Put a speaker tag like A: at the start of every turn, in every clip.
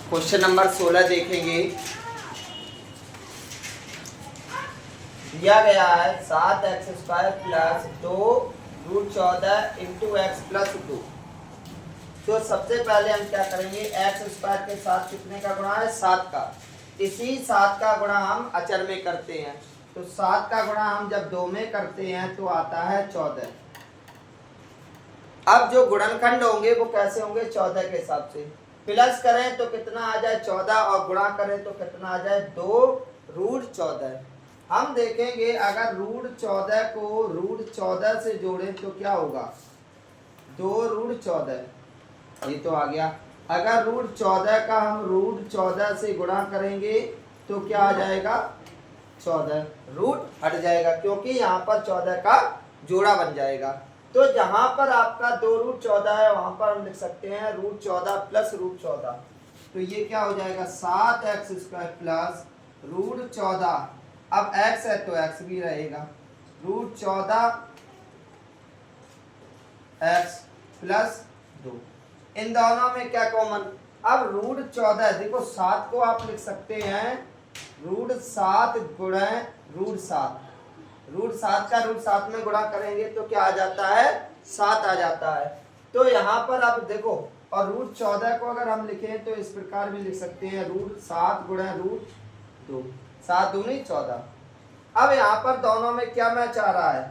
A: Question number 16 देखेंगे। दिया गया है 7x² plus 2√14 into x plus 2। तो सबसे पहले हम क्या करेंगे, x² के साथ कितने का गुणा है, 7 का। इसी 7 का गुणा हम अचर में करते हैं। तो 7 का गुणा हम जब 2 में करते हैं तो आता है 14। अब जो गुणनखंड होंगे वो कैसे होंगे, 14 के हिसाब से। प्लस करें तो कितना आ जाए 14 और गुणा करें तो कितना आ जाए 2√14। हम देखेंगे अगर √14 को √14 से जोड़ें तो क्या होगा, 2√14। ये तो आ गया। अगर √14 का हम √14 से गुणा करेंगे तो क्या आ जाएगा 14, रूट हट जाएगा क्योंकि यहाँ पर 14 का जोड़ा बन जाएगा। तो जहां पर आपका 2√14 है वहां पर हम लिख सकते हैं √14 प्लस √14। तो ये क्या हो जाएगा 7x² प्लस √14। अब x है तो x भी रहेगा, √14 x प्लस 2। इन दोनों में क्या कॉमन, अब √14 देखो 7 को आप लिख सकते हैं √7 गुणा √7। √7 का √7 में गुणा करेंगे तो क्या आ जाता है 7 आ जाता है। तो यहाँ पर अब देखो, और √14 को अगर हम लिखें तो इस प्रकार भी लिख सकते हैं √7 गुणा √2, 7 दूनी 14। अब यहाँ पर दोनों में क्या मैच आ रहा है,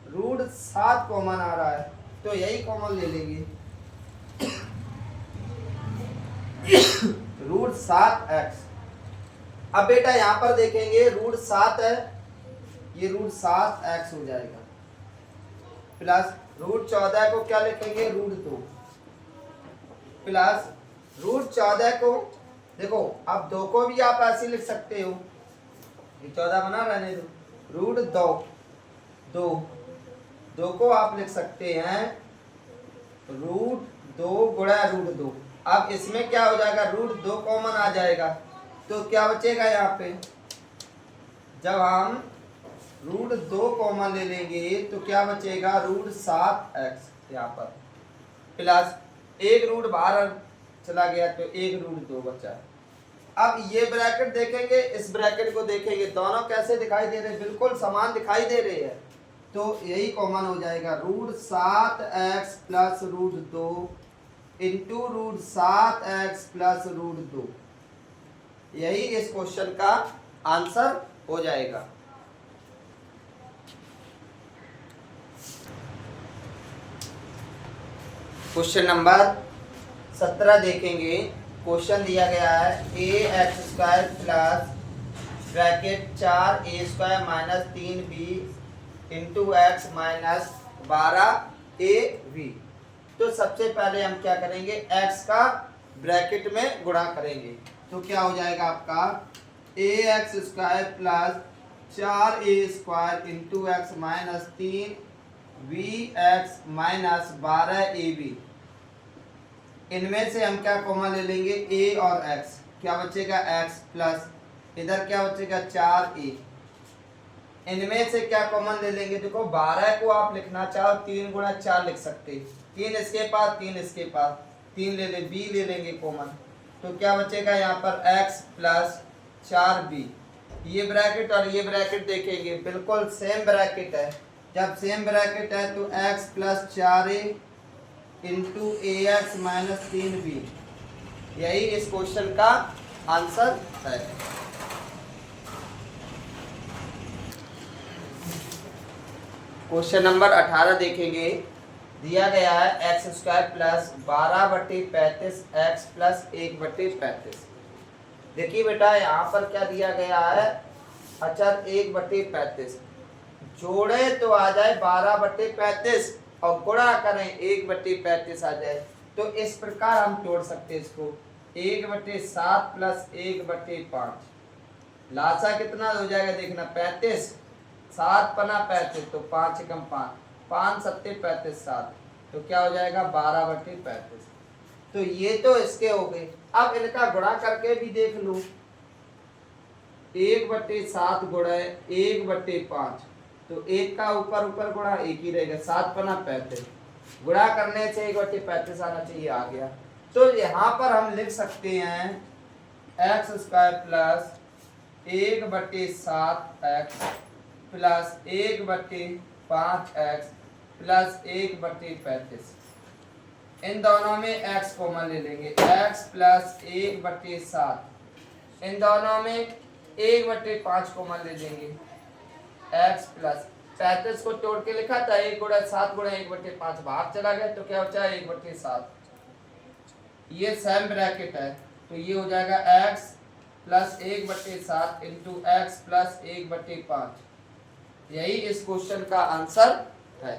A: √7 कॉमन आ रहा है तो यही कॉमन ले लेंगे √7x। अब बेटा यहाँ पर देखेंगे √7 है, ये √7x हो जाएगा प्लस √14 को क्या लिखेंगे √2 प्लस √14 को देखो, अब 2 को भी आप ऐसे लिख सकते हो, ये 14 बना रहने दो, √2 को आप लिख सकते हैं √2 गुणा √2। अब इसमें क्या हो जाएगा √2 कॉमन आ जाएगा तो क्या बचेगा यहाँ पे, जब हम √2 कॉमन ले लेंगे तो क्या बचेगा √7x यहाँ पर प्लस 1 रूट बाहर चला गया तो 1 √2 बचा। अब ये ब्रैकेट देखेंगे, इस ब्रैकेट को देखेंगे, दोनों कैसे दिखाई दे रहे हैं, बिल्कुल समान दिखाई दे रहे हैं तो यही कॉमन हो जाएगा √7x plus √2 into √7x plus √2। यही इस क्वेश्चन का आंसर हो जाएगा। क्वेश्चन नंबर 17 देखेंगे। क्वेश्चन दिया गया है ax² plus bracket 4a² minus 3b into x minus 12ab। तो सबसे पहले हम क्या करेंगे, x का ब्रैकेट में गुणा करेंगे तो क्या हो जाएगा आपका ax² plus 4a² into x minus 3bx minus 12ab। इनमें से हम क्या कॉमन ले लेंगे a और x, क्या बचेगा x प्लस इधर क्या बचेगा 4a। इनमें से क्या कॉमन ले लेंगे, देखो 12 को आप लिखना चाहो 3 गुणा 4 लिख सकते, 3 इसके पास 3 इसके पास, 3 ले ले b ले लेंगे कॉमन तो क्या बचेगा यहाँ पर x प्लस 4b। ये ब्रैकेट और ये ब्रैकेट देखेंगे बिल्कुल सेम ब्रैकेट है, जब सेम ब्रैकेट है तो x plus 4a into ax minus 3b। यही इस क्वेश्चन का आंसर है। क्वेश्चन नंबर 18 देखेंगे। दिया गया है x² प्लस 12/35 x प्लस 1/35। देखिए बेटा यहाँ पर क्या दिया गया है, अचर 1/35, जोड़े तो आ जाए 12/35 और गुणा करें 1/35 आ जाए। तो इस प्रकार हम जोड़ सकते हैं इसको 1/7 प्लस 1/5। लासा कितना हो जाएगा देखना 35, 7 पना 35 तो 5 कम 5, 5 सत्ते 35 7 तो क्या हो जाएगा 12/35। तो ये तो इसके हो गए। अब इनका गुणा करके भी देख लो, 1/7 गुणा 1/5 तो 1 का ऊपर ऊपर गुणा 1 ही रहेगा, 7 पना 35, गुणा करने से 1/35 आना चाहिए, आ गया। तो यहाँ पर हम लिख सकते हैं x square plus 1/7x plus 1/5x plus 1/35। इन दोनों में x कॉमन ले लेंगे, x प्लस 1/7, इन दोनों में 1/5 कॉमन ले लेंगे, x प्लस 35 को तोड़ के लिखा था 1 गुणा 7 गुणा 1/5 बाहर चला गया तो क्या होता है 1/7। ये सेम ब्रैकेट है तो ये हो जाएगा x plus 1/7 into x plus 1/5। यही इस क्वेश्चन का आंसर है।